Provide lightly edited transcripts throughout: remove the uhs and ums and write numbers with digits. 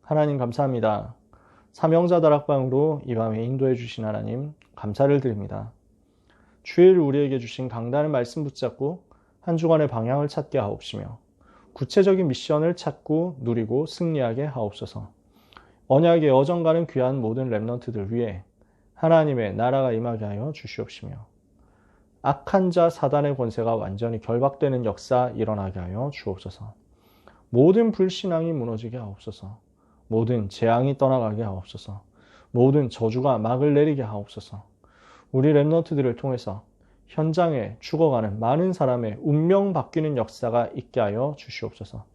하나님 감사합니다. 사명자 다락방으로 이 밤에 인도해 주신 하나님 감사를 드립니다. 주일 우리에게 주신 강단의 말씀 붙잡고 한 주간의 방향을 찾게 하옵시며 구체적인 미션을 찾고 누리고 승리하게 하옵소서. 언약의 어정가는 귀한 모든 렘넌트들 위해 하나님의 나라가 임하게 하여 주시옵시며 악한 자 사단의 권세가 완전히 결박되는 역사 일어나게 하여 주옵소서. 모든 불신앙이 무너지게 하옵소서. 모든 재앙이 떠나가게 하옵소서. 모든 저주가 막을 내리게 하옵소서. 우리 렘넌트들을 통해서 현장에 죽어가는 많은 사람의 운명 바뀌는 역사가 있게 하여 주시옵소서.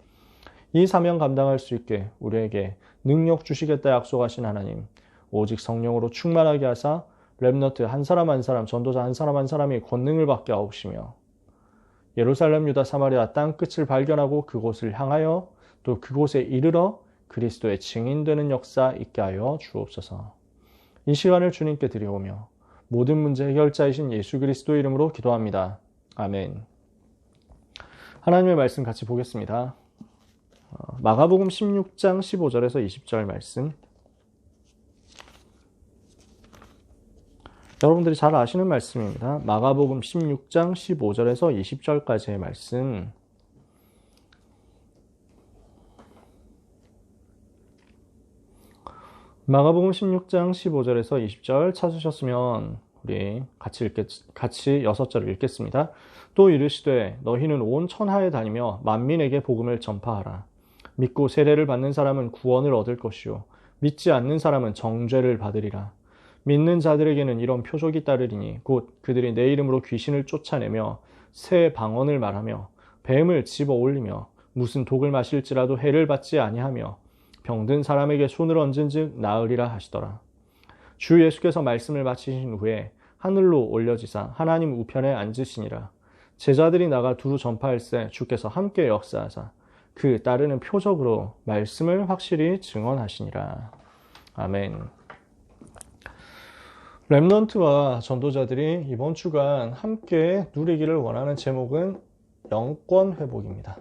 이 사명 감당할 수 있게 우리에게 능력 주시겠다 약속하신 하나님, 오직 성령으로 충만하게 하사 렘넌트 한 사람 한 사람, 전도자 한 사람 한 사람이 권능을 받게 하옵시며 예루살렘, 유다, 사마리아 땅 끝을 발견하고 그곳을 향하여 또 그곳에 이르러 그리스도의 증인되는 역사 있게 하여 주옵소서. 이 시간을 주님께 드리오며 모든 문제 해결자이신 예수 그리스도 이름으로 기도합니다. 아멘. 하나님의 말씀 같이 보겠습니다. 마가복음 16장 15절에서 20절 말씀. 여러분들이 잘 아시는 말씀입니다. 마가복음 16장 15절에서 20절까지의 말씀. 마가복음 16장 15절에서 20절 찾으셨으면 우리 같이 6절을 읽겠습니다. 또 이르시되 너희는 온 천하에 다니며 만민에게 복음을 전파하라. 믿고 세례를 받는 사람은 구원을 얻을 것이요 믿지 않는 사람은 정죄를 받으리라. 믿는 자들에게는 이런 표적이 따르리니 곧 그들이 내 이름으로 귀신을 쫓아내며 새 방언을 말하며 뱀을 집어 올리며 무슨 독을 마실지라도 해를 받지 아니하며 병든 사람에게 손을 얹은즉 나으리라 하시더라. 주 예수께서 말씀을 마치신 후에 하늘로 올려지사 하나님 우편에 앉으시니라. 제자들이 나가 두루 전파할세 주께서 함께 역사하사 그 따르는 표적으로 말씀을 확실히 증언하시니라. 아멘. 렘넌트와 전도자들이 이번 주간 함께 누리기를 원하는 제목은 영권 회복입니다.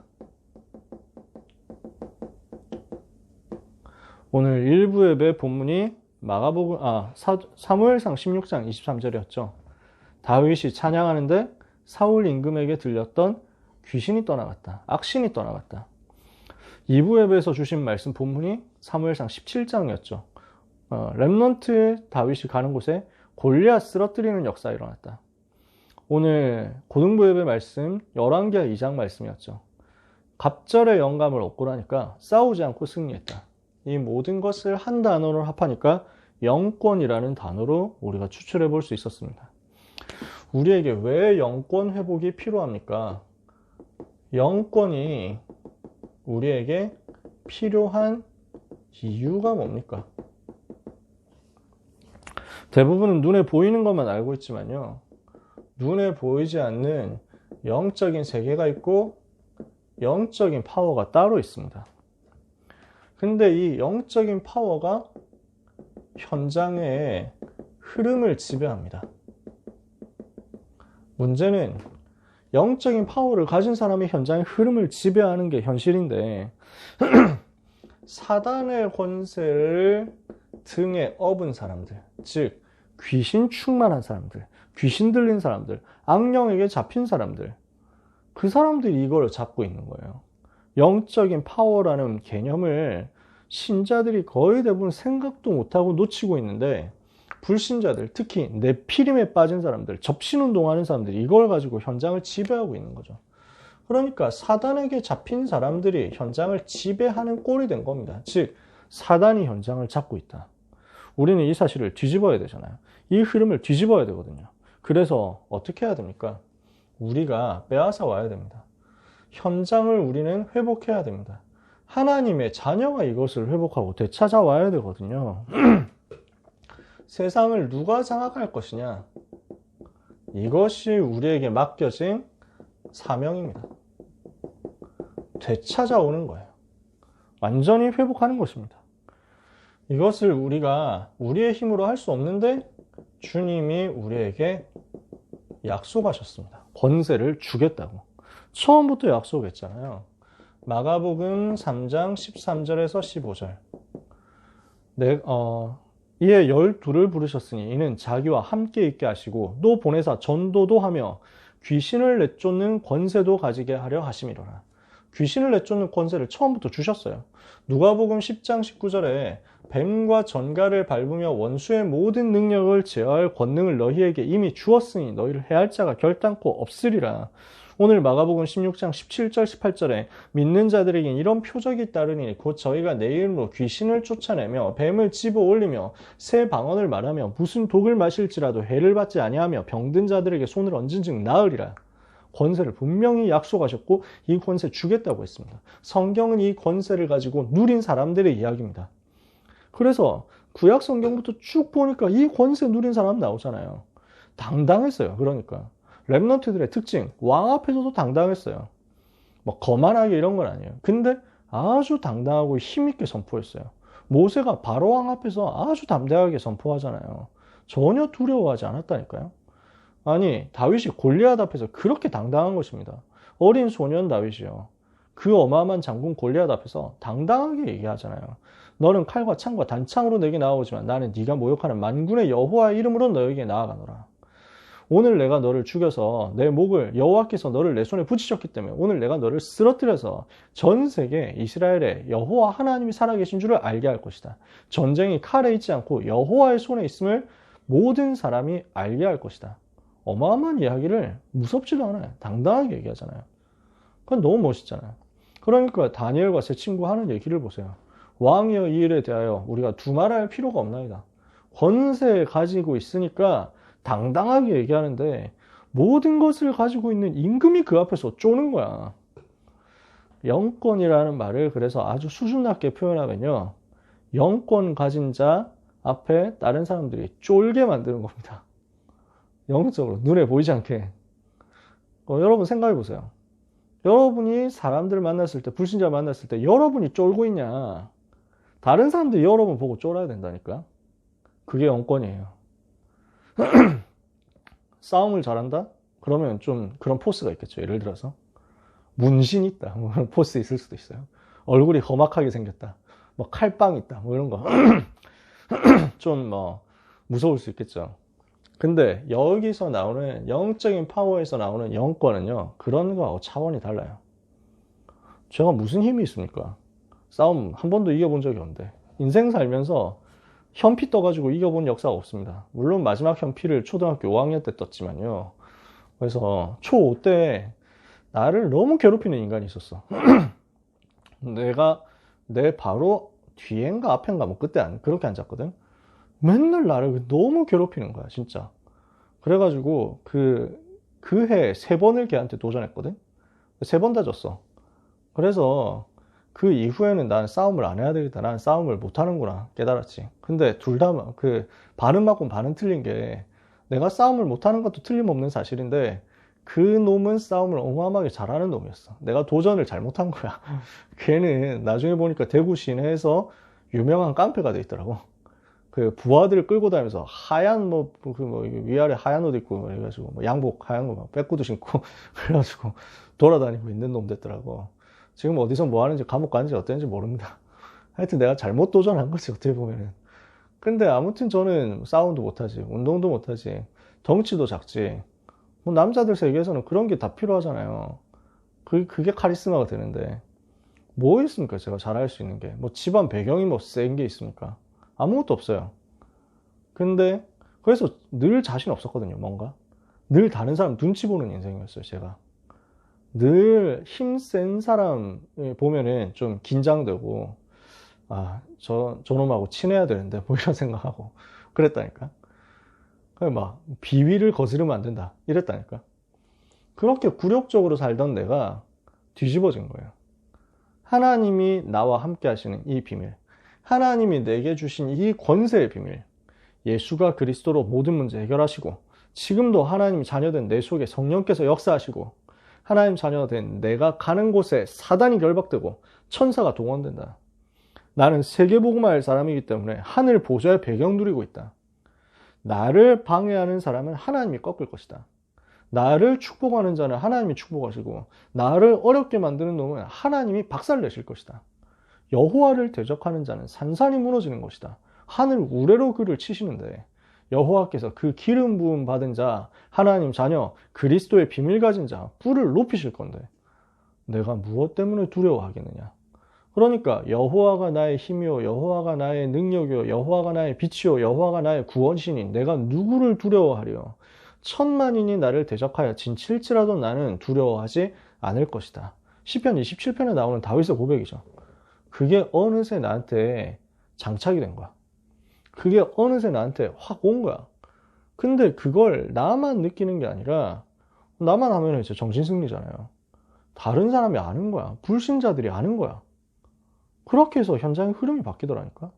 오늘 1부 예배 본문이 사무엘상 16장 23절이었죠. 다윗이 찬양하는데 사울 임금에게 들렸던 귀신이 떠나갔다. 악신이 떠나갔다. 2부 예배에서 주신 말씀 본문이 사무엘상 17장이었죠. 렘넌트 다윗이 가는 곳에 골리앗 쓰러뜨리는 역사가 일어났다. 오늘 고등부 예배 말씀 11개 2장 말씀이었죠. 갑절의 영감을 얻고 나니까 싸우지 않고 승리했다. 이 모든 것을 한 단어로 합하니까 영권이라는 단어로 우리가 추출해 볼 수 있었습니다. 우리에게 왜 영권 회복이 필요합니까? 영권이 우리에게 필요한 이유가 뭡니까? 대부분은 눈에 보이는 것만 알고 있지만요. 눈에 보이지 않는 영적인 세계가 있고 영적인 파워가 따로 있습니다. 근데 이 영적인 파워가 현장의 흐름을 지배합니다. 문제는 영적인 파워를 가진 사람이 현장의 흐름을 지배하는 게 현실인데 사단의 권세를 등에 업은 사람들, 즉 귀신 충만한 사람들, 귀신 들린 사람들, 악령에게 잡힌 사람들, 그 사람들이 이걸 잡고 있는 거예요. 영적인 파워라는 개념을 신자들이 거의 대부분 생각도 못하고 놓치고 있는데 불신자들, 특히 네피림에 빠진 사람들, 접신운동하는 사람들이 이걸 가지고 현장을 지배하고 있는 거죠. 그러니까 사단에게 잡힌 사람들이 현장을 지배하는 꼴이 된 겁니다. 즉 사단이 현장을 잡고 있다. 우리는 이 사실을 뒤집어야 되잖아요. 이 흐름을 뒤집어야 되거든요. 그래서 어떻게 해야 됩니까? 우리가 빼앗아 와야 됩니다. 현장을 우리는 회복해야 됩니다. 하나님의 자녀가 이것을 회복하고 되찾아와야 되거든요. 세상을 누가 장악할 것이냐? 이것이 우리에게 맡겨진 사명입니다. 되찾아오는 거예요. 완전히 회복하는 것입니다. 이것을 우리가 우리의 힘으로 할 수 없는데 주님이 우리에게 약속하셨습니다. 권세를 주겠다고. 처음부터 약속했잖아요. 마가복음 3장 13절에서 15절. 이에 12를 부르셨으니 이는 자기와 함께 있게 하시고 또 보내사 전도도 하며 귀신을 내쫓는 권세도 가지게 하려 하심이로라. 귀신을 내쫓는 권세를 처음부터 주셨어요. 누가복음 10장 19절에 뱀과 전갈을 밟으며 원수의 모든 능력을 제어할 권능을 너희에게 이미 주었으니 너희를 해할 자가 결단코 없으리라. 오늘 마가복음 16장 17절 18절에 믿는 자들에겐 이런 표적이 따르니 곧 저희가 내 이름으로 귀신을 쫓아내며 뱀을 집어 올리며 새 방언을 말하며 무슨 독을 마실지라도 해를 받지 아니하며 병든 자들에게 손을 얹은즉 나으리라. 권세를 분명히 약속하셨고 이 권세 주겠다고 했습니다. 성경은 이 권세를 가지고 누린 사람들의 이야기입니다. 그래서 구약 성경부터 쭉 보니까 이 권세 누린 사람 나오잖아요. 당당했어요. 그러니까 렘넌트들의 특징, 왕 앞에서도 당당했어요. 뭐 거만하게 이런 건 아니에요. 근데 아주 당당하고 힘있게 선포했어요. 모세가 바로 왕 앞에서 아주 담대하게 선포하잖아요. 전혀 두려워하지 않았다니까요. 아니, 다윗이 골리앗 앞에서 그렇게 당당한 것입니다. 어린 소년 다윗이요. 그 어마어마한 장군 골리앗 앞에서 당당하게 얘기하잖아요. 너는 칼과 창과 단창으로 내게 나오지만 나는 네가 모욕하는 만군의 여호와의 이름으로 너에게 나아가노라. 오늘 내가 너를 죽여서 내 목을 여호와께서 너를 내 손에 붙이셨기 때문에 오늘 내가 너를 쓰러뜨려서 전 세계 이스라엘에 여호와 하나님이 살아계신 줄을 알게 할 것이다. 전쟁이 칼에 있지 않고 여호와의 손에 있음을 모든 사람이 알게 할 것이다. 어마어마한 이야기를 무섭지도 않아요. 당당하게 얘기하잖아요. 그건 너무 멋있잖아요. 그러니까 다니엘과 제 친구 하는 얘기를 보세요. 왕이여 이 일에 대하여 우리가 두말할 필요가 없나이다. 권세 가지고 있으니까 당당하게 얘기하는데 모든 것을 가지고 있는 임금이 그 앞에서 쪼는 거야. 영권이라는 말을 그래서 아주 수준 낮게 표현하면요. 영권 가진 자 앞에 다른 사람들이 쫄게 만드는 겁니다. 영적으로 눈에 보이지 않게. 여러분 생각해 보세요. 여러분이 사람들을 만났을 때, 불신자 만났을 때 여러분이 쫄고 있냐? 다른 사람들이 여러분 보고 쫄아야 된다니까. 그게 영권이에요. 싸움을 잘한다? 그러면 좀 그런 포스가 있겠죠. 예를 들어서 문신 있다. 뭐 그런 포스 있을 수도 있어요. 얼굴이 험악하게 생겼다. 뭐 칼빵 있다. 뭐 이런 거. 좀 뭐 무서울 수 있겠죠. 근데 여기서 나오는 영적인 파워에서 나오는 영권은요. 그런 거하고 차원이 달라요. 제가 무슨 힘이 있습니까? 싸움 한 번도 이겨본 적이 없는데 인생 살면서 현피 떠가지고 이겨본 역사가 없습니다. 물론 마지막 현피를 초등학교 5학년 때 떴지만요. 그래서 초5 때 나를 너무 괴롭히는 인간이 있었어. 내가 내 바로 뒤엔가 앞엔가 뭐 그때 그렇게 앉았거든. 맨날 나를 너무 괴롭히는 거야 진짜. 그래가지고 그 해 3번을 걔한테 도전했거든. 3번 다 졌어. 그래서 그 이후에는 난 싸움을 안 해야 되겠다. 난 싸움을 못 하는구나 깨달았지. 근데 둘 다 그 반은 맞고 반은 틀린 게 내가 싸움을 못 하는 것도 틀림없는 사실인데 그 놈은 싸움을 어마어마하게 잘하는 놈이었어. 내가 도전을 잘못한 거야. 걔는 나중에 보니까 대구 시내에서 유명한 깡패가 돼 있더라고. 그 부하들을 끌고 다니면서 하얀 위아래 하얀 옷 입고 그래가지고 양복 하얀 거 빼꾸도 신고 그래가지고 돌아다니고 있는 놈 됐더라고. 지금 어디서 뭐 하는지 감옥 가는지 어땠는지 모릅니다. 하여튼 내가 잘못 도전한 거지 어떻게 보면은. 근데 아무튼 저는 싸움도 못하지, 운동도 못하지, 덩치도 작지. 뭐 남자들 세계에서는 그런 게 다 필요하잖아요. 그게 카리스마가 되는데 뭐 있습니까? 제가 잘할 수 있는 게. 뭐 집안 배경이 뭐 센 게 있습니까? 아무것도 없어요. 근데 그래서 늘 자신 없었거든요. 뭔가 늘 다른 사람 눈치 보는 인생이었어요. 제가 늘 힘센 사람 보면은 좀 긴장되고 저놈하고 친해야 되는데 뭐 이런 생각하고 그랬다니까. 막 비위를 거스르면 안 된다 이랬다니까. 그렇게 굴욕적으로 살던 내가 뒤집어진 거예요. 하나님이 나와 함께 하시는 이 비밀, 하나님이 내게 주신 이 권세의 비밀, 예수가 그리스도로 모든 문제 해결하시고 지금도 하나님 자녀된 내 속에 성령께서 역사하시고 하나님 자녀된 내가 가는 곳에 사단이 결박되고 천사가 동원된다. 나는 세계복음화할 사람이기 때문에 하늘 보좌의 배경 누리고 있다. 나를 방해하는 사람은 하나님이 꺾을 것이다. 나를 축복하는 자는 하나님이 축복하시고 나를 어렵게 만드는 놈은 하나님이 박살내실 것이다. 여호와를 대적하는 자는 산산이 무너지는 것이다. 하늘 우레로 그를 치시는데 여호와께서 그 기름 부음 받은 자, 하나님 자녀, 그리스도의 비밀 가진 자, 뿔을 높이실 건데 내가 무엇 때문에 두려워하겠느냐? 그러니까 여호와가 나의 힘이요, 여호와가 나의 능력이요, 여호와가 나의 빛이요, 여호와가 나의 구원신인 내가 누구를 두려워하리요? 천만인이 나를 대적하여 진칠지라도 나는 두려워하지 않을 것이다. 시편 27편에 나오는 다윗의 고백이죠. 그게 어느새 나한테 장착이 된 거야. 그게 어느새 나한테 확 온 거야. 근데 그걸 나만 느끼는 게 아니라 나만 하면 이제 정신승리잖아요. 다른 사람이 아는 거야. 불신자들이 아는 거야. 그렇게 해서 현장의 흐름이 바뀌더라니까.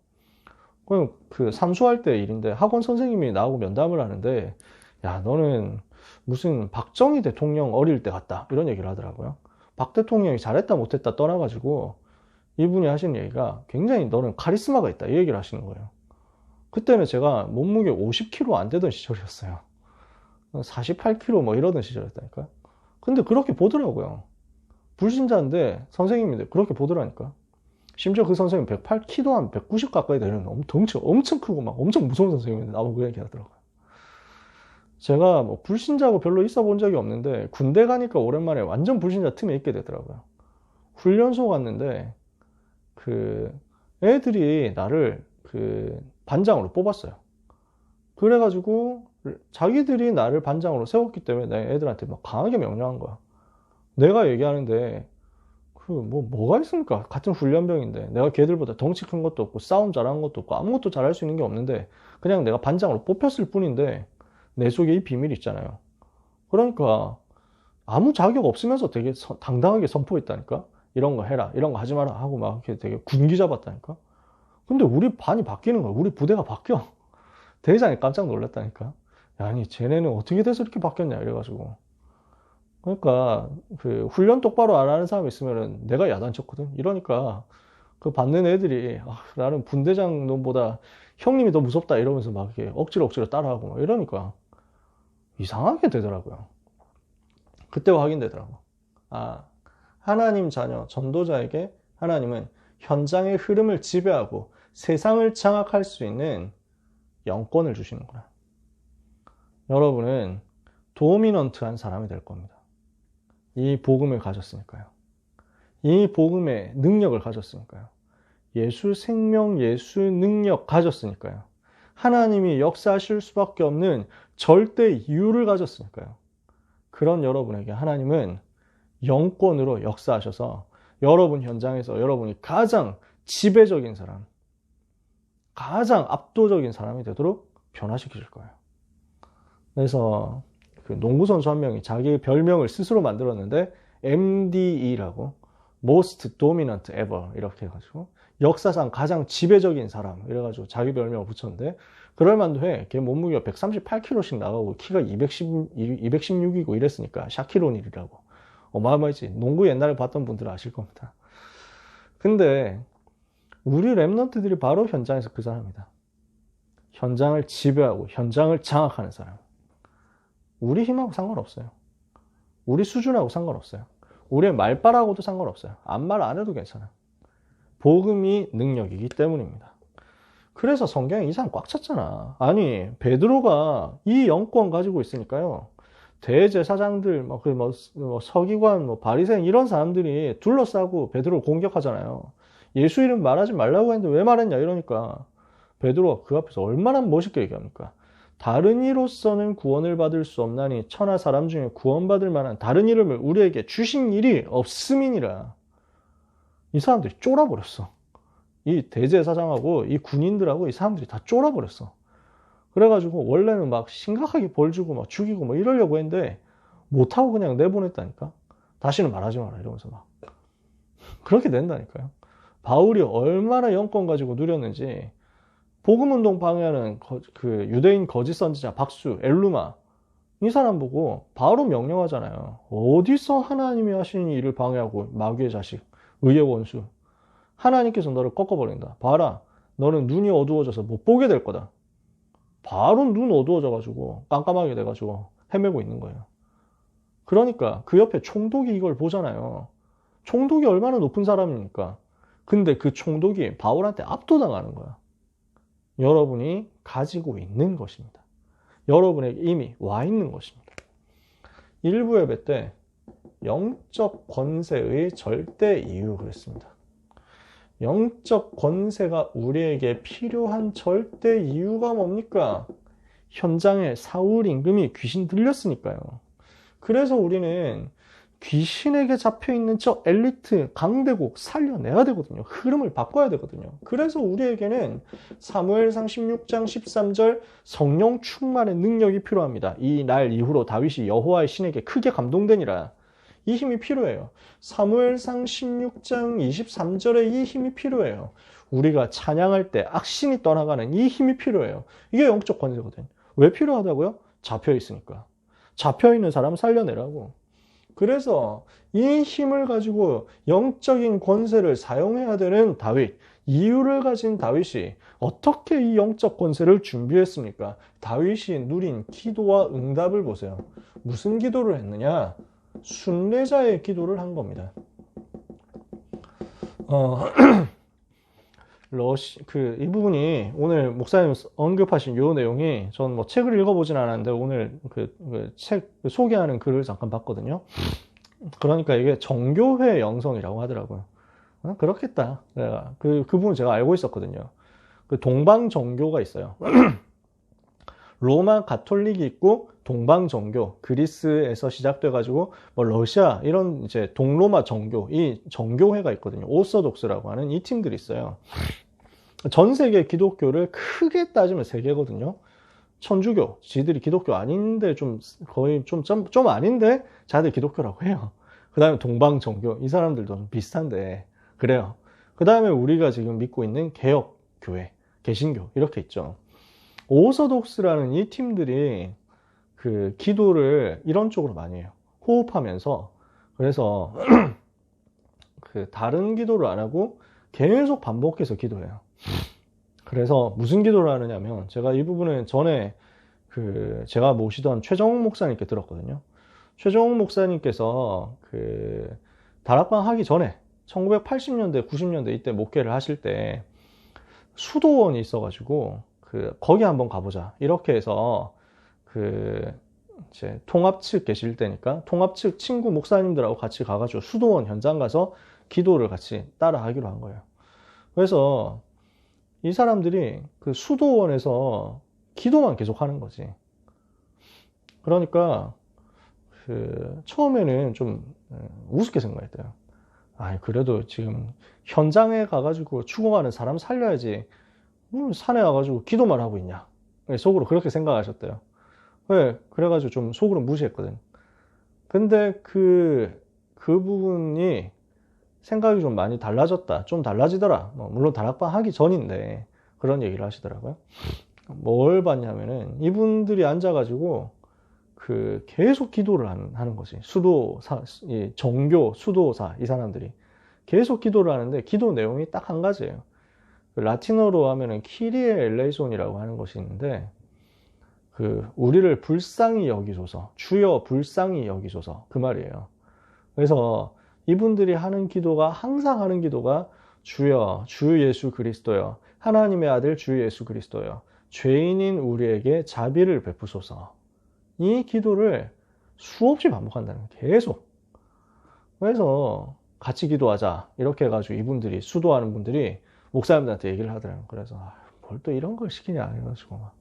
그 삼수할 때 일인데 학원 선생님이 나하고 면담을 하는데 야, 너는 무슨 박정희 대통령 어릴 때 같다 이런 얘기를 하더라고요. 박 대통령이 잘했다 못했다 떠나가지고 이분이 하신 얘기가 굉장히 너는 카리스마가 있다 이 얘기를 하시는 거예요. 그때는 제가 몸무게 50kg 안 되던 시절이었어요. 48kg 뭐 이러던 시절이었다니까. 근데 그렇게 보더라고요. 불신자인데 선생님인데 그렇게 보더라니까. 심지어 그 선생님 108, 키도 한 190 가까이 되는 엄청 크고 막 엄청 무서운 선생님인데 나보고 그 얘기 하더라고요. 제가 뭐 불신자하고 별로 있어 본 적이 없는데 군대 가니까 오랜만에 완전 불신자 틈에 있게 되더라고요. 훈련소 갔는데 그 애들이 나를 그 반장으로 뽑았어요. 그래가지고 자기들이 나를 반장으로 세웠기 때문에 내가 애들한테 막 강하게 명령한 거야. 내가 얘기하는데 뭐가 있습니까? 같은 훈련병인데 내가 걔들보다 덩치 큰 것도 없고 싸움 잘하는 것도 없고 아무것도 잘할 수 있는 게 없는데 그냥 내가 반장으로 뽑혔을 뿐인데 내 속에 이 비밀이 있잖아요. 그러니까 아무 자격 없으면서 되게 당당하게 선포했다니까. 이런 거 해라, 이런 거 하지 마라 하고 막 이렇게 되게 군기 잡았다니까. 근데 우리 반이 바뀌는 거야. 우리 부대가 바뀌어. 대장이 깜짝 놀랐다니까. 야, 아니 쟤네는 어떻게 돼서 이렇게 바뀌었냐 이래가지고. 그러니까 그 훈련 똑바로 안 하는 사람 있으면은 내가 야단쳤거든. 이러니까 그 받는 애들이 나는 분대장 놈보다 형님이 더 무섭다 이러면서 막 이렇게 억지로 따라하고 막 이러니까 이상하게 되더라고요. 그때 확인되더라고. 하나님 자녀 전도자에게 하나님은 현장의 흐름을 지배하고 세상을 장악할 수 있는 영권을 주시는구나. 여러분은 도미넌트한 사람이 될 겁니다. 이 복음을 가졌으니까요. 이 복음의 능력을 가졌으니까요. 예수 생명, 예수 능력 가졌으니까요. 하나님이 역사하실 수밖에 없는 절대 이유를 가졌으니까요. 그런 여러분에게 하나님은 영권으로 역사하셔서 여러분 현장에서 여러분이 가장 지배적인 사람, 가장 압도적인 사람이 되도록 변화시키실 거예요. 그래서 그 농구선수 한 명이 자기 별명을 스스로 만들었는데 MDE라고 Most Dominant Ever 이렇게 해가지고 역사상 가장 지배적인 사람 이래가지고 자기 별명을 붙였는데 그럴만도 해. 걔 몸무게가 138kg씩 나가고 키가 216이고 이랬으니까 샤키로닐이라고. 어마어마하지. 농구 옛날에 봤던 분들은 아실 겁니다. 근데 우리 랩런트들이 바로 현장에서 그 사람이다. 현장을 지배하고 현장을 장악하는 사람. 우리 힘하고 상관없어요. 우리 수준하고 상관없어요. 우리의 말빨하고도 상관없어요. 아무 말 안 해도 괜찮아요. 복음이 능력이기 때문입니다. 그래서 성경에 이 사람 꽉 찼잖아. 아니 베드로가 이 영권 가지고 있으니까요. 대제사장들, 서기관, 바리새인 이런 사람들이 둘러싸고 베드로를 공격하잖아요. 예수 이름 말하지 말라고 했는데 왜 말했냐 이러니까 베드로가 그 앞에서 얼마나 멋있게 얘기합니까? 다른 이로서는 구원을 받을 수 없나니 천하 사람 중에 구원받을 만한 다른 이름을 우리에게 주신 일이 없음이니라. 이 사람들이 쫄아버렸어. 이 대제사장하고 이 군인들하고 이 사람들이 다 쫄아버렸어. 그래가지고 원래는 막 심각하게 벌 주고 막 죽이고 뭐 이러려고 했는데 못하고 그냥 내보냈다니까. 다시는 말하지 마라 이러면서 막 그렇게 된다니까요. 바울이 얼마나 영권 가지고 누렸는지 복음운동 방해하는 그 유대인 거짓 선지자 박수, 엘루마 이 사람 보고 바로 명령하잖아요. 어디서 하나님이 하시는 일을 방해하고 마귀의 자식, 의의 원수. 하나님께서 너를 꺾어버린다. 봐라. 너는 눈이 어두워져서 못 보게 될 거다. 바로 눈 어두워져가지고 깜깜하게 돼가지고 헤매고 있는 거예요. 그러니까 그 옆에 총독이 이걸 보잖아요. 총독이 얼마나 높은 사람입니까? 근데 그 총독이 바울한테 압도당하는 거야. 여러분이 가지고 있는 것입니다. 여러분에게 이미 와 있는 것입니다. 일부 예배 때 영적 권세의 절대 이유 그랬습니다. 영적 권세가 우리에게 필요한 절대 이유가 뭡니까? 현장에 사울 임금이 귀신 들렸으니까요. 그래서 우리는 귀신에게 잡혀있는 저 엘리트 강대국 살려내야 되거든요. 흐름을 바꿔야 되거든요. 그래서 우리에게는 사무엘상 16장 13절 성령 충만의 능력이 필요합니다. 이 날 이후로 다윗이 여호와의 신에게 크게 감동되니라. 이 힘이 필요해요. 사무엘상 16장 23절에 이 힘이 필요해요. 우리가 찬양할 때 악신이 떠나가는 이 힘이 필요해요. 이게 영적 권세거든요. 왜 필요하다고요? 잡혀있으니까. 잡혀있는 사람 살려내라고. 그래서 이 힘을 가지고 영적인 권세를 사용해야 되는 다윗, 이유를 가진 다윗이 어떻게 이 영적 권세를 준비했습니까? 다윗이 누린 기도와 응답을 보세요. 무슨 기도를 했느냐? 순례자의 기도를 한 겁니다. 이 부분이 오늘 목사님 언급하신 요 내용이 전 뭐 책을 읽어보진 않았는데 오늘 책 소개하는 글을 잠깐 봤거든요. 그러니까 이게 정교회 영성이라고 하더라고요. 그렇겠다. 그 부분 제가 알고 있었거든요. 그 동방 정교가 있어요. 로마 가톨릭이 있고 동방 정교, 그리스에서 시작돼가지고 뭐 러시아 이런 이제 동로마 정교, 이 정교회가 있거든요. 오소독스라고 하는 이 팀들이 있어요. 전 세계 기독교를 크게 따지면 세 개거든요. 천주교, 지들이 기독교 아닌데 거의 좀 아닌데 자들 기독교라고 해요. 그 다음에 동방정교, 이 사람들도 좀 비슷한데 그래요. 그 다음에 우리가 지금 믿고 있는 개혁교회, 개신교 이렇게 있죠. 오소독스라는 이 팀들이 그 기도를 이런 쪽으로 많이 해요. 호흡하면서. 그래서 그 다른 기도를 안 하고 계속 반복해서 기도해요. 그래서 무슨 기도를 하느냐면 제가 이 부분은 전에 제가 모시던 최정욱 목사님께 들었거든요. 최정욱 목사님께서 다락방 하기 전에 1980년대, 90년대 이때 목회를 하실 때 수도원이 있어가지고 거기 한번 가보자 이렇게 해서 이제 통합 측 계실 때니까 통합 측 친구 목사님들하고 같이 가가지고 수도원 현장 가서 기도를 같이 따라 하기로 한 거예요. 그래서 이 사람들이 그 수도원에서 기도만 계속 하는 거지. 그러니까 처음에는 좀 우습게 생각했대요. 그래도 지금 현장에 가가지고 죽어가는 사람 살려야지 산에 와가지고 기도만 하고 있냐. 속으로 그렇게 생각하셨대요. 그래가지고 좀 속으로 무시했거든. 근데 그 부분이 생각이 좀 많이 달라졌다. 좀 달라지더라. 물론 다락방 하기 전인데 그런 얘기를 하시더라고요. 뭘 봤냐면은 이분들이 앉아가지고 계속 기도를 하는 거지. 정교 수도사 이 사람들이 계속 기도를 하는데 기도 내용이 딱 한 가지예요. 라틴어로 하면은 키리에 엘레이손이라고 하는 것이 있는데 우리를 불쌍히 여기소서, 주여 불쌍히 여기소서 그 말이에요. 그래서 이분들이 하는 기도가 항상 하는 기도가 주여 주 예수 그리스도여 하나님의 아들 주 예수 그리스도여 죄인인 우리에게 자비를 베푸소서. 이 기도를 수없이 반복한다는 거예요. 계속. 그래서 같이 기도하자 이렇게 해가지고 이분들이 수도하는 분들이 목사님들한테 얘기를 하더라고요. 그래서 뭘 또 이런 걸 시키냐 해가지고 막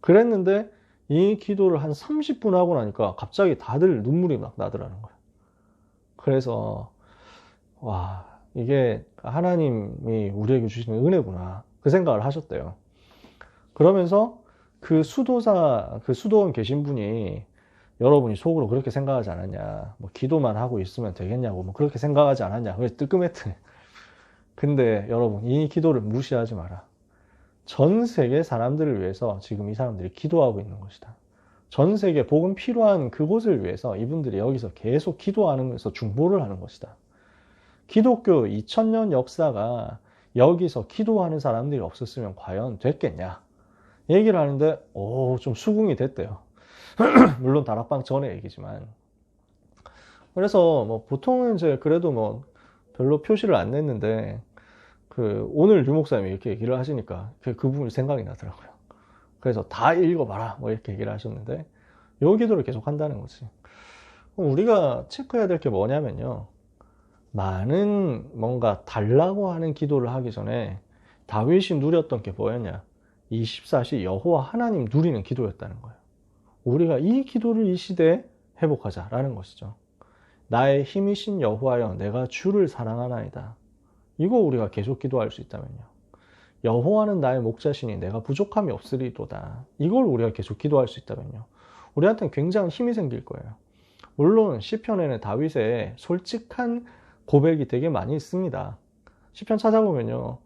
그랬는데 이 기도를 한 30분 하고 나니까 갑자기 다들 눈물이 막 나더라는 거예요. 그래서 와 이게 하나님이 우리에게 주시는 은혜구나 그 생각을 하셨대요. 그러면서 수도원 계신 분이 여러분이 속으로 그렇게 생각하지 않았냐, 기도만 하고 있으면 되겠냐고 그렇게 생각하지 않았냐. 그래서 뜨끔했더니 근데 여러분 이 기도를 무시하지 마라. 전 세계 사람들을 위해서 지금 이 사람들이 기도하고 있는 것이다. 전 세계 복음 필요한 그곳을 위해서 이분들이 여기서 계속 기도하면서 중보를 하는 것이다. 기독교 2000년 역사가 여기서 기도하는 사람들이 없었으면 과연 됐겠냐 얘기를 하는데 좀 수긍이 됐대요. 물론 다락방 전의 얘기지만. 그래서 보통은 이제 그래도 별로 표시를 안 냈는데 오늘 류 목사님이 이렇게 얘기를 하시니까 그 부분이 생각이 나더라고요. 그래서 다 읽어봐라 뭐 이렇게 얘기를 하셨는데 요 기도를 계속 한다는 거지. 우리가 체크해야 될 게 뭐냐면요, 많은 뭔가 달라고 하는 기도를 하기 전에 다윗이 누렸던 게 뭐였냐, 24시 여호와 하나님 누리는 기도였다는 거예요. 우리가 이 기도를 이 시대에 회복하자라는 것이죠. 나의 힘이신 여호와여 내가 주를 사랑하나이다. 이거 우리가 계속 기도할 수 있다면요. 여호와는 나의 목자시니 내가 부족함이 없으리도다. 이걸 우리가 계속 기도할 수 있다면요. 우리한테는 굉장한 힘이 생길 거예요. 물론 시편에는 다윗의 솔직한 고백이 되게 많이 있습니다. 시편 찾아보면요,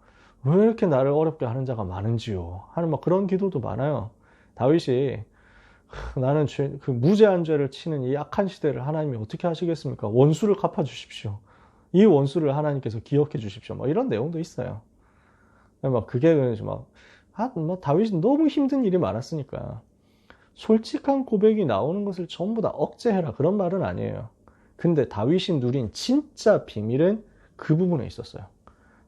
왜 이렇게 나를 어렵게 하는 자가 많은지요 하는 막 그런 기도도 많아요. 다윗이 나는 그 무죄한 죄를 치는 이 악한 시대를 하나님이 어떻게 하시겠습니까? 원수를 갚아주십시오. 이 원수를 하나님께서 기억해 주십시오. 뭐 이런 내용도 있어요. 막 그게 다윗은 너무 힘든 일이 많았으니까 솔직한 고백이 나오는 것을 전부 다 억제해라 그런 말은 아니에요. 근데 다윗이 누린 진짜 비밀은 그 부분에 있었어요.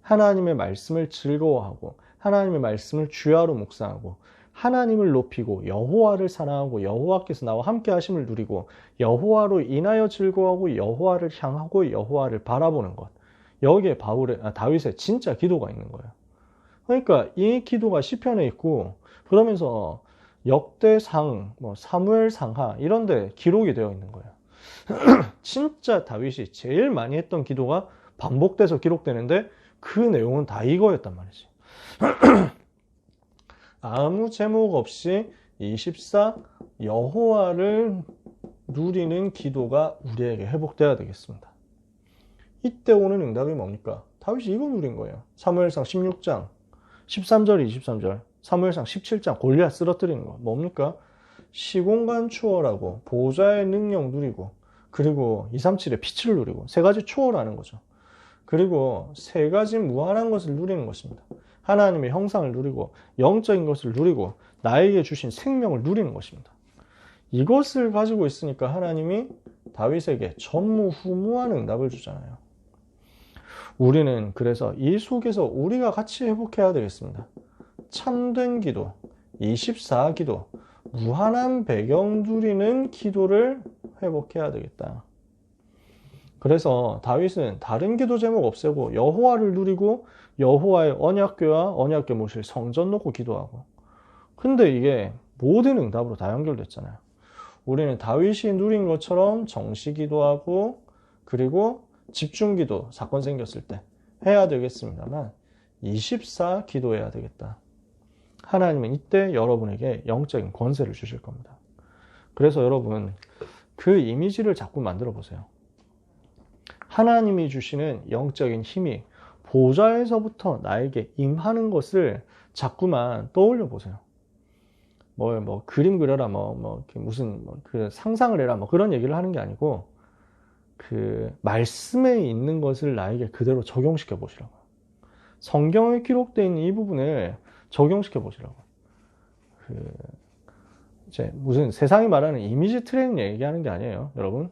하나님의 말씀을 즐거워하고 하나님의 말씀을 주야로 묵상하고 하나님을 높이고 여호와를 사랑하고 여호와께서 나와 함께 하심을 누리고 여호와로 인하여 즐거워하고 여호와를 향하고 여호와를 바라보는 것. 여기에 다윗의 진짜 기도가 있는 거예요. 그러니까 이 기도가 시편에 있고 그러면서 역대상, 사무엘상하 이런 데 기록이 되어 있는 거예요. 진짜 다윗이 제일 많이 했던 기도가 반복돼서 기록되는데 그 내용은 다 이거였단 말이지. 아무 제목 없이 24 여호와를 누리는 기도가 우리에게 회복돼야 되겠습니다. 이때 오는 응답이 뭡니까? 다윗이 이거 누린 거예요. 사무엘상 16장 13절 23절, 사무엘상 17장 골리앗 쓰러뜨리는 거 뭡니까? 시공간 추월하고 보좌의 능력 누리고 그리고 237의 빛을 누리고 세 가지 추월하는 거죠. 그리고 세 가지 무한한 것을 누리는 것입니다. 하나님의 형상을 누리고 영적인 것을 누리고 나에게 주신 생명을 누리는 것입니다. 이것을 가지고 있으니까 하나님이 다윗에게 전무후무한 응답을 주잖아요. 우리는 그래서 이 속에서 우리가 같이 회복해야 되겠습니다. 참된 기도, 24 기도, 무한한 배경 누리는 기도를 회복해야 되겠다. 그래서 다윗은 다른 기도 제목 없애고 여호와를 누리고 여호와의 언약궤와 언약궤 모실 성전 놓고 기도하고. 근데 이게 모든 응답으로 다 연결됐잖아요. 우리는 다윗이 누린 것처럼 정시 기도하고 그리고 집중 기도 사건 생겼을 때 해야 되겠습니다만 24 기도해야 되겠다. 하나님은 이때 여러분에게 영적인 권세를 주실 겁니다. 그래서 여러분 그 이미지를 자꾸 만들어 보세요. 하나님이 주시는 영적인 힘이 보좌에서부터 나에게 임하는 것을 자꾸만 떠올려 보세요. 그림 그려라, 그 상상을 해라, 그런 얘기를 하는 게 아니고, 그 말씀에 있는 것을 나에게 그대로 적용시켜 보시라고요. 성경에 기록되어 있는 이 부분을 적용시켜 보시라고요. 이제 무슨 세상이 말하는 이미지 트레이닝 얘기하는 게 아니에요, 여러분.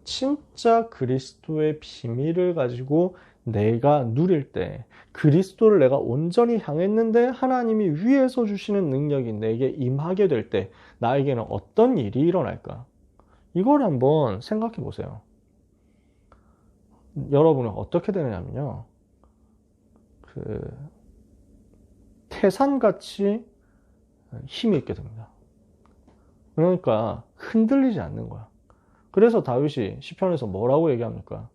진짜 그리스도의 비밀을 가지고 내가 누릴 때 그리스도를 내가 온전히 향했는데 하나님이 위에서 주시는 능력이 내게 임하게 될 때 나에게는 어떤 일이 일어날까? 이걸 한번 생각해 보세요. 여러분은 어떻게 되느냐면요, 태산같이 힘이 있게 됩니다. 그러니까 흔들리지 않는 거야. 그래서 다윗이 시편에서 뭐라고 얘기합니까?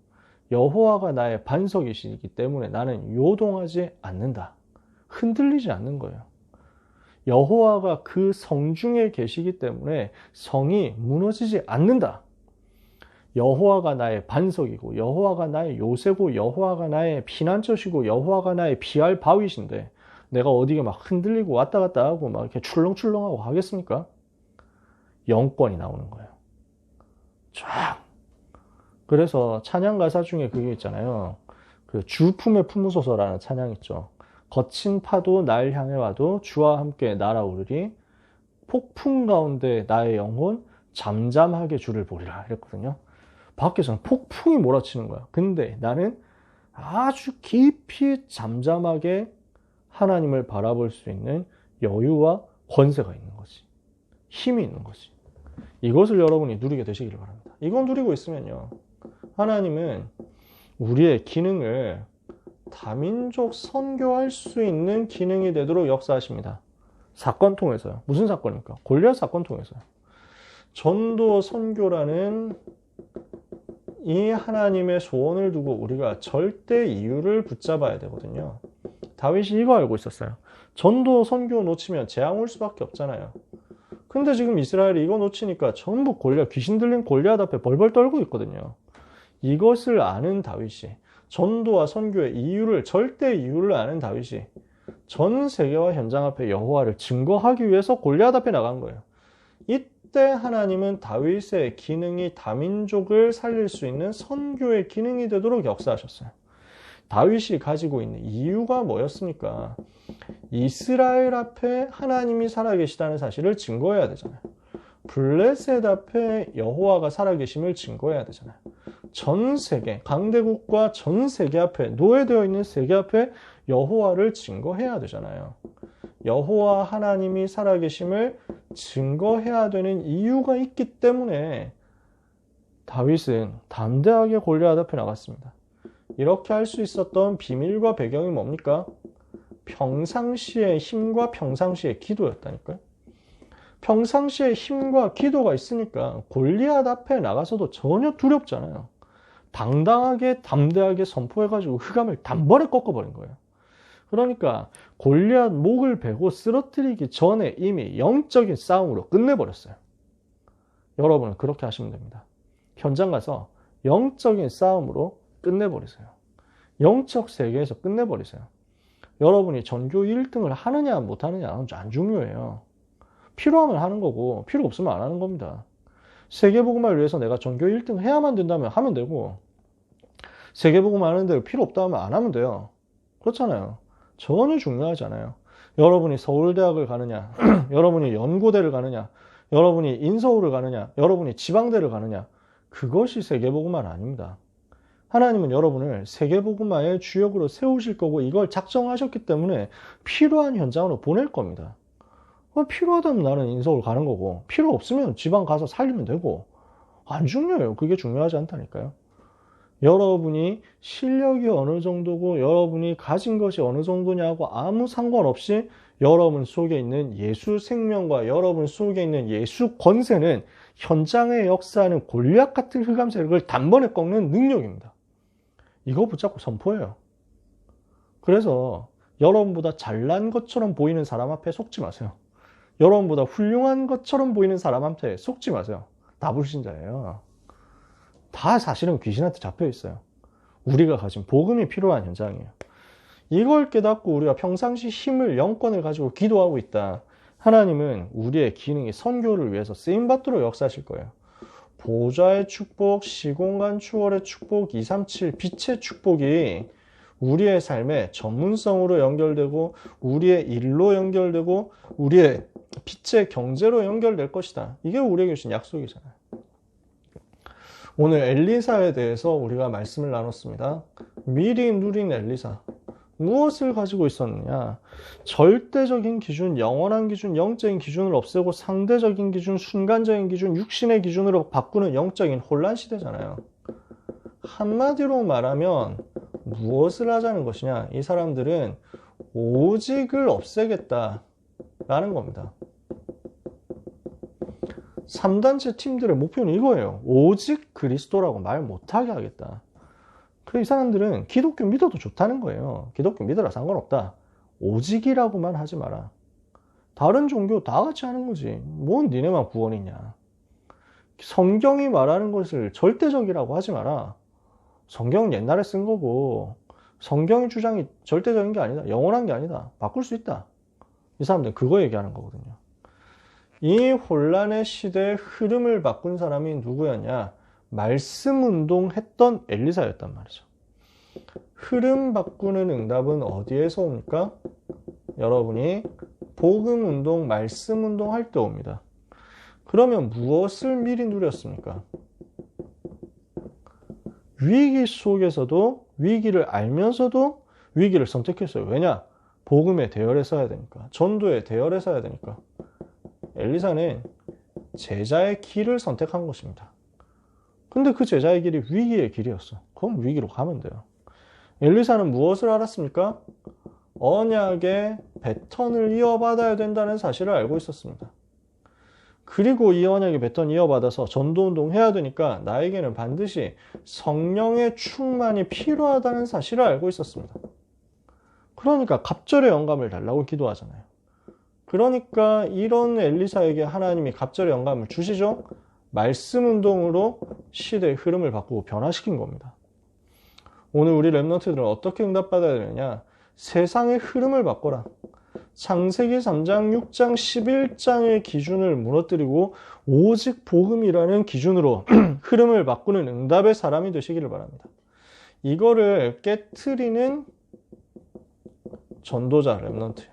여호와가 나의 반석이시기 때문에 나는 요동하지 않는다. 흔들리지 않는 거예요. 여호와가 그 성중에 계시기 때문에 성이 무너지지 않는다. 여호와가 나의 반석이고 여호와가 나의 요새고 여호와가 나의 피난처시고 여호와가 나의 피할 바위신데 내가 어디게 막 흔들리고 왔다 갔다 하고 막 이렇게 출렁출렁하고 하겠습니까? 영권이 나오는 거예요. 쫙. 그래서 찬양 가사 중에 그게 있잖아요. 그 주 품에 품으소서라는 찬양 있죠. 거친 파도 날 향해 와도 주와 함께 날아오르리. 폭풍 가운데 나의 영혼 잠잠하게 주를 보리라 이랬거든요. 밖에서는 폭풍이 몰아치는 거야. 근데 나는 아주 깊이 잠잠하게 하나님을 바라볼 수 있는 여유와 권세가 있는 거지. 힘이 있는 거지. 이것을 여러분이 누리게 되시기를 바랍니다. 이건 누리고 있으면요, 하나님은 우리의 기능을 다민족 선교할 수 있는 기능이 되도록 역사하십니다. 사건 통해서요. 무슨 사건입니까? 골리앗 사건 통해서요. 전도 선교라는 이 하나님의 소원을 두고 우리가 절대 이유를 붙잡아야 되거든요. 다윗이 이거 알고 있었어요. 전도 선교 놓치면 재앙 올 수밖에 없잖아요. 근데 지금 이스라엘이 이거 놓치니까 전부 골리앗, 귀신 들린 골리앗 앞에 벌벌 떨고 있거든요. 이것을 아는 다윗이, 전도와 선교의 이유를, 절대 이유를 아는 다윗이 전 세계와 현장 앞에 여호와를 증거하기 위해서 골리앗 앞에 나간 거예요. 이때 하나님은 다윗의 기능이 다민족을 살릴 수 있는 선교의 기능이 되도록 역사하셨어요. 다윗이 가지고 있는 이유가 뭐였습니까? 이스라엘 앞에 하나님이 살아계시다는 사실을 증거해야 되잖아요. 블레셋 앞에 여호와가 살아계심을 증거해야 되잖아요. 전 세계, 강대국과 전 세계 앞에, 노예되어 있는 세계 앞에 여호와를 증거해야 되잖아요. 여호와 하나님이 살아계심을 증거해야 되는 이유가 있기 때문에 다윗은 담대하게 골리앗 앞에 나갔습니다. 이렇게 할 수 있었던 비밀과 배경이 뭡니까? 평상시의 힘과 평상시의 기도였다니까요. 평상시에 힘과 기도가 있으니까 골리앗 앞에 나가서도 전혀 두렵잖아요. 당당하게 담대하게 선포해가지고 흑암을 단번에 꺾어버린 거예요. 그러니까 골리앗 목을 베고 쓰러뜨리기 전에 이미 영적인 싸움으로 끝내버렸어요. 여러분은 그렇게 하시면 됩니다. 현장 가서 영적인 싸움으로 끝내버리세요. 영적 세계에서 끝내버리세요. 여러분이 전교 1등을 하느냐 못하느냐는 안 중요해요. 필요하면 하는 거고 필요 없으면 안 하는 겁니다. 세계복음화를 위해서 내가 전교 1등 해야만 된다면 하면 되고, 세계복음화 하는데 필요 없다면 안 하면 돼요. 그렇잖아요. 전혀 중요하지 않아요. 여러분이 서울대학을 가느냐, 여러분이 연고대를 가느냐, 여러분이 인서울을 가느냐, 여러분이 지방대를 가느냐, 그것이 세계복음화는 아닙니다. 하나님은 여러분을 세계복음화의 주역으로 세우실 거고 이걸 작정하셨기 때문에 필요한 현장으로 보낼 겁니다. 필요하다면 나는 인서울 가는 거고, 필요 없으면 지방 가서 살리면 되고, 안 중요해요. 그게 중요하지 않다니까요. 여러분이 실력이 어느 정도고 여러분이 가진 것이 어느 정도냐고 아무 상관없이 여러분 속에 있는 예수 생명과 여러분 속에 있는 예수 권세는 현장에 역사하는 골리앗 같은 흑암 세력을 단번에 꺾는 능력입니다. 이거 붙잡고 선포해요. 그래서 여러분보다 잘난 것처럼 보이는 사람 앞에 속지 마세요. 여러분보다 훌륭한 것처럼 보이는 사람한테 속지 마세요. 다 불신자예요. 다 사실은 귀신한테 잡혀 있어요. 우리가 가진 복음이 필요한 현장이에요. 이걸 깨닫고 우리가 평상시 힘을, 영권을 가지고 기도하고 있다. 하나님은 우리의 기능이 선교를 위해서 쓰임받도록 역사하실 거예요. 보좌의 축복, 시공간 추월의 축복, 237 빛의 축복이 우리의 삶에 전문성으로 연결되고 우리의 일로 연결되고 우리의 빛의 경제로 연결될 것이다. 이게 우리에게 주신 약속이잖아요. 오늘 엘리사에 대해서 우리가 말씀을 나눴습니다. 미리 누린 엘리사. 무엇을 가지고 있었느냐? 절대적인 기준, 영원한 기준, 영적인 기준을 없애고 상대적인 기준, 순간적인 기준, 육신의 기준으로 바꾸는 영적인 혼란 시대잖아요. 한마디로 말하면 무엇을 하자는 것이냐? 이 사람들은 오직을 없애겠다라는 겁니다. 3단체 팀들의 목표는 이거예요. 오직 그리스도라고 말 못하게 하겠다. 그래서 이 사람들은 기독교 믿어도 좋다는 거예요. 기독교 믿어라 상관없다. 오직이라고만 하지 마라. 다른 종교 다 같이 하는 거지. 뭔 니네만 구원이냐. 성경이 말하는 것을 절대적이라고 하지 마라. 성경은 옛날에 쓴 거고 성경의 주장이 절대적인 게 아니다. 영원한 게 아니다. 바꿀 수 있다. 이 사람들은 그거 얘기하는 거거든요. 이 혼란의 시대의 흐름을 바꾼 사람이 누구였냐? 말씀 운동했던 엘리사였단 말이죠. 흐름 바꾸는 응답은 어디에서 옵니까? 여러분이 복음 운동, 말씀 운동 할 때 옵니다. 그러면 무엇을 미리 누렸습니까? 위기 속에서도 위기를 알면서도 위기를 선택했어요. 왜냐? 복음에 대열에 서야 되니까. 전도에 대열에 서야 되니까. 엘리사는 제자의 길을 선택한 것입니다. 근데 그 제자의 길이 위기의 길이었어. 그럼 위기로 가면 돼요. 엘리사는 무엇을 알았습니까? 언약의 배턴을 이어받아야 된다는 사실을 알고 있었습니다. 그리고 이 언약의 배턴 이어받아서 전도운동 해야 되니까 나에게는 반드시 성령의 충만이 필요하다는 사실을 알고 있었습니다. 그러니까 갑절의 영감을 달라고 기도하잖아요. 그러니까 이런 엘리사에게 하나님이 갑절의 영감을 주시죠. 말씀 운동으로 시대의 흐름을 바꾸고 변화시킨 겁니다. 오늘 우리 랩런트들은 어떻게 응답받아야 되느냐? 세상의 흐름을 바꿔라. 창세기 3장, 6장, 11장의 기준을 무너뜨리고 오직 복음이라는 기준으로 흐름을 바꾸는 응답의 사람이 되시기를 바랍니다. 이거를 깨트리는 전도자 랩런트예요.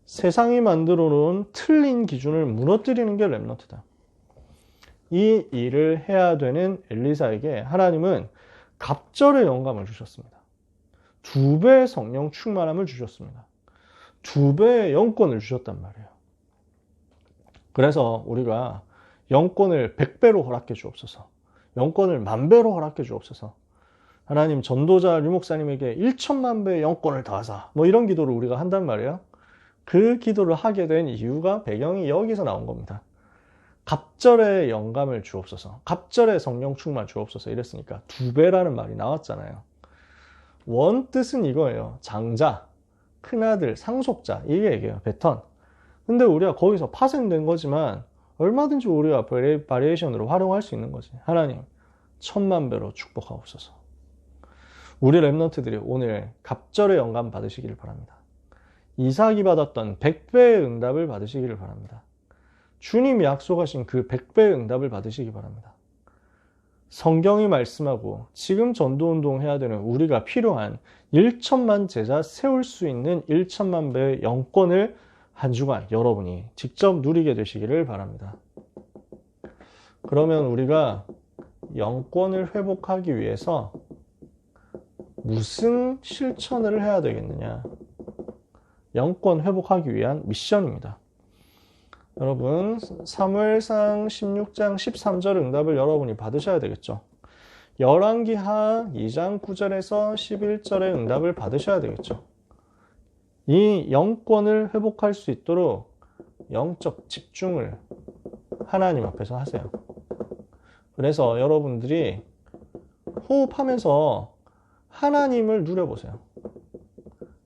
세상이 만들어 놓은 틀린 기준을 무너뜨리는 게 랩런트다. 이 일을 해야 되는 엘리사에게 하나님은 갑절의 영감을 주셨습니다. 2배의 성령 충만함을 주셨습니다. 2배의 영권을 주셨단 말이에요. 그래서 우리가 영권을 100배로 허락해 주옵소서. 영권을 10,000배로 허락해 주옵소서. 하나님 전도자 류목사님에게 1천만 배의 영권을 더하사. 뭐 이런 기도를 우리가 한단 말이에요. 그 기도를 하게 된 이유가 배경이 여기서 나온 겁니다. 갑절의 영감을 주옵소서. 갑절의 성령 충만 주옵소서. 이랬으니까 2배라는 말이 나왔잖아요. 원 뜻은 이거예요. 장자, 큰아들, 상속자. 이게 얘기예요. 배턴. 근데 우리가 거기서 파생된 거지만 얼마든지 우리가 바리에이션으로 활용할 수 있는 거지. 하나님 10,000,000배로 축복하옵소서. 우리 랩런트들이 오늘 갑절의 영감 받으시기를 바랍니다. 이삭이 받았던 100배의 응답을 받으시기를 바랍니다. 주님이 약속하신 그 100배의 응답을 받으시기 바랍니다. 성경이 말씀하고 지금 전도운동 해야 되는 우리가 필요한 1천만 제자 세울 수 있는 1천만 배의 영권을 한 주간 여러분이 직접 누리게 되시기를 바랍니다. 그러면 우리가 영권을 회복하기 위해서 무슨 실천을 해야 되겠느냐? 영권 회복하기 위한 미션입니다. 여러분, 사무엘상 16장 13절 응답을 여러분이 받으셔야 되겠죠. 열왕기하 2장 9절에서 11절의 응답을 받으셔야 되겠죠. 이 영권을 회복할 수 있도록 영적 집중을 하나님 앞에서 하세요. 그래서 여러분들이 호흡하면서 하나님을 누려보세요.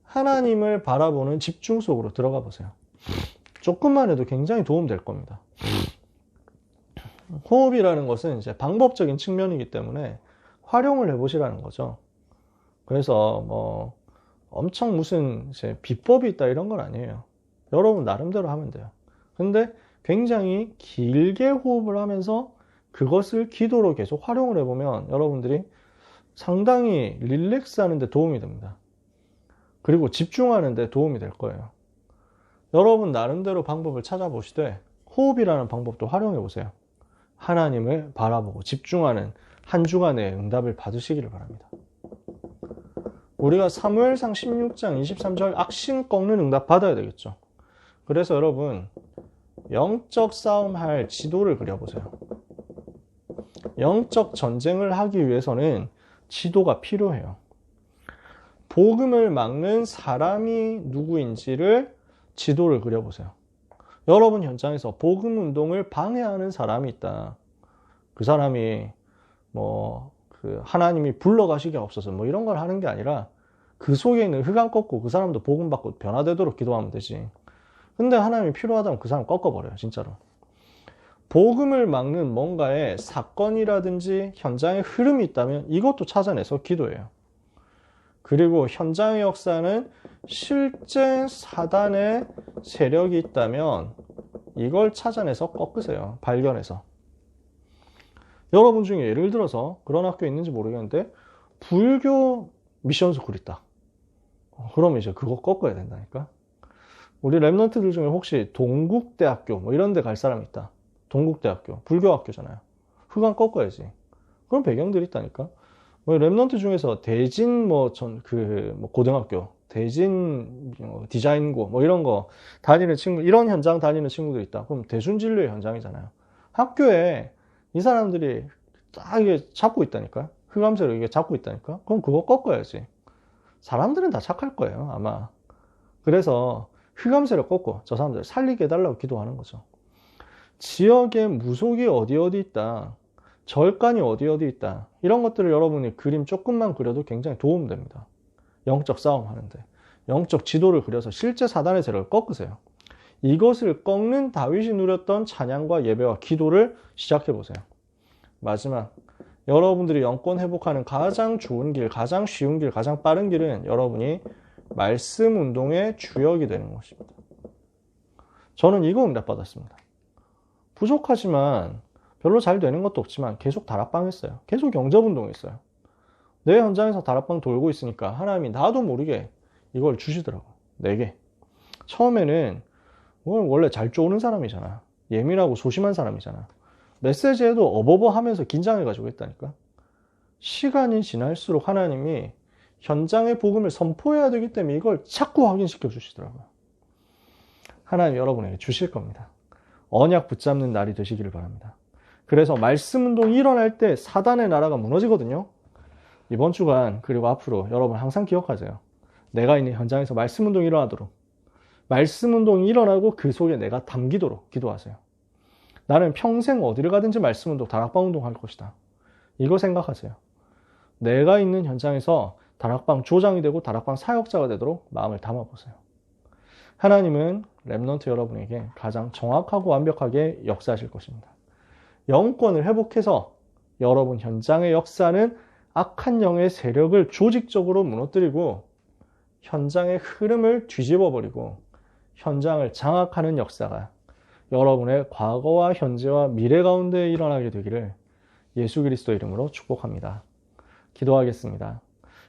하나님을 바라보는 집중 속으로 들어가 보세요. 조금만 해도 굉장히 도움될 겁니다. 호흡이라는 것은 이제 방법적인 측면이기 때문에 활용을 해보시라는 거죠. 그래서 뭐 엄청 무슨 이제 비법이 있다 이런 건 아니에요. 여러분 나름대로 하면 돼요. 근데 굉장히 길게 호흡을 하면서 그것을 기도로 계속 활용을 해보면 여러분들이 상당히 릴렉스 하는데 도움이 됩니다. 그리고 집중하는데 도움이 될 거예요. 여러분 나름대로 방법을 찾아보시되 호흡이라는 방법도 활용해 보세요. 하나님을 바라보고 집중하는 한 주간의 응답을 받으시기를 바랍니다. 우리가 사무엘상 16장 23절 악신 꺾는 응답 받아야 되겠죠. 그래서 여러분 영적 싸움할 지도를 그려보세요. 영적 전쟁을 하기 위해서는 지도가 필요해요. 복음을 막는 사람이 누구인지를 지도를 그려보세요. 여러분 현장에서 복음 운동을 방해하는 사람이 있다. 그 사람이 하나님이 불러가시기 없어서 이런 걸 하는 게 아니라 그 속에 있는 흑암 꺾고 그 사람도 복음 받고 변화되도록 기도하면 되지. 근데 하나님이 필요하다면 그 사람 꺾어버려요. 진짜로. 복음을 막는 뭔가의 사건이라든지 현장의 흐름이 있다면 이것도 찾아내서 기도해요. 그리고 현장의 역사는 실제 사단의 세력이 있다면 이걸 찾아내서 꺾으세요. 발견해서. 여러분 중에 예를 들어서 그런 학교 있는지 모르겠는데 불교 미션 스쿨 있다. 그러면 이제 그거 꺾어야 된다니까. 우리 랩런트들 중에 혹시 동국대학교 이런 데 갈 사람 있다. 동국대학교 불교학교잖아요. 그건 꺾어야지. 그런 배경들이 있다니까. 랩런트 중에서 대진 고등학교, 대진 디자인고 이런 거 다니는 친구, 이런 현장 다니는 친구들 있다. 그럼 대순진료의 현장이잖아요. 학교에 이 사람들이 딱 이게 잡고 있다니까. 흑암세를 이게 잡고 있다니까. 그럼 그거 꺾어야지. 사람들은 다 착할 거예요, 아마. 그래서 흑암세를 꺾고 저 사람들 살리게 해달라고 기도하는 거죠. 지역에 무속이 어디 있다, 절간이 어디 있다, 이런 것들을 여러분이 그림 조금만 그려도 굉장히 도움됩니다. 영적 싸움 하는데 영적 지도를 그려서 실제 사단의 세력을 꺾으세요. 이것을 꺾는 다윗이 누렸던 찬양과 예배와 기도를 시작해 보세요. 마지막, 여러분들이 영권 회복하는 가장 좋은 길, 가장 쉬운 길, 가장 빠른 길은 여러분이 말씀 운동의 주역이 되는 것입니다. 저는 이거 응답받았습니다. 부족하지만 별로 잘 되는 것도 없지만 계속 다락방 했어요. 계속 영접운동 했어요. 내 현장에서 다락방 돌고 있으니까 하나님이 나도 모르게 이걸 주시더라고. 내게. 처음에는 원래 잘 쪼는 사람이잖아. 예민하고 소심한 사람이잖아. 메시지에도 어버버 하면서 긴장해가지고 했다니까. 시간이 지날수록 하나님이 현장의 복음을 선포해야 되기 때문에 이걸 자꾸 확인시켜 주시더라고요. 하나님 여러분에게 주실 겁니다. 언약 붙잡는 날이 되시기를 바랍니다. 그래서 말씀 운동이 일어날 때 사단의 나라가 무너지거든요. 이번 주간 그리고 앞으로 여러분 항상 기억하세요. 내가 있는 현장에서 말씀 운동이 일어나도록, 말씀 운동이 일어나고 그 속에 내가 담기도록 기도하세요. 나는 평생 어디를 가든지 말씀 운동, 다락방 운동 할 것이다. 이거 생각하세요. 내가 있는 현장에서 다락방 조장이 되고 다락방 사역자가 되도록 마음을 담아보세요. 하나님은 랩넌트 여러분에게 가장 정확하고 완벽하게 역사하실 것입니다. 영권을 회복해서 여러분 현장의 역사는 악한 영의 세력을 조직적으로 무너뜨리고 현장의 흐름을 뒤집어버리고 현장을 장악하는 역사가 여러분의 과거와 현재와 미래 가운데 일어나게 되기를 예수 그리스도 이름으로 축복합니다. 기도하겠습니다.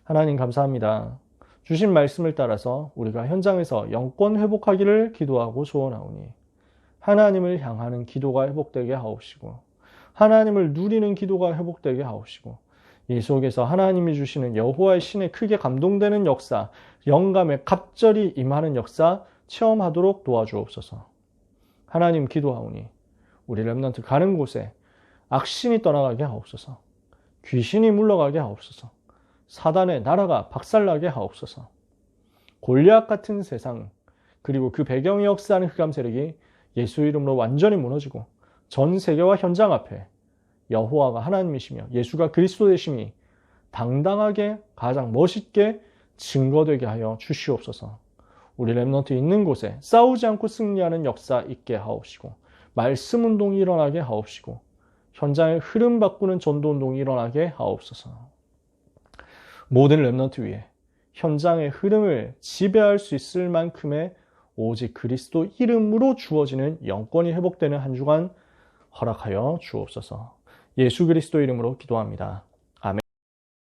하나님 감사합니다. 주신 말씀을 따라서 우리가 현장에서 영권 회복하기를 기도하고 소원하오니 하나님을 향하는 기도가 회복되게 하옵시고 하나님을 누리는 기도가 회복되게 하옵시고 이 속에서 하나님이 주시는 여호와의 신에 크게 감동되는 역사, 영감에 갑절이 임하는 역사 체험하도록 도와주옵소서. 하나님 기도하오니 우리 렘넌트 가는 곳에 악신이 떠나가게 하옵소서. 귀신이 물러가게 하옵소서. 사단의 나라가 박살나게 하옵소서. 골리앗 같은 세상 그리고 그 배경에 역사하는 흑암 세력이 예수 이름으로 완전히 무너지고 전 세계와 현장 앞에 여호와가 하나님이시며 예수가 그리스도 되심이 당당하게 가장 멋있게 증거되게 하여 주시옵소서. 우리 렘넌트 있는 곳에 싸우지 않고 승리하는 역사 있게 하옵시고 말씀 운동이 일어나게 하옵시고 현장의 흐름 바꾸는 전도 운동이 일어나게 하옵소서. 모든 렘넌트 위에 현장의 흐름을 지배할 수 있을 만큼의 오직 그리스도 이름으로 주어지는 영권이 회복되는 한 주간 허락하여 주옵소서. 예수 그리스도 이름으로 기도합니다.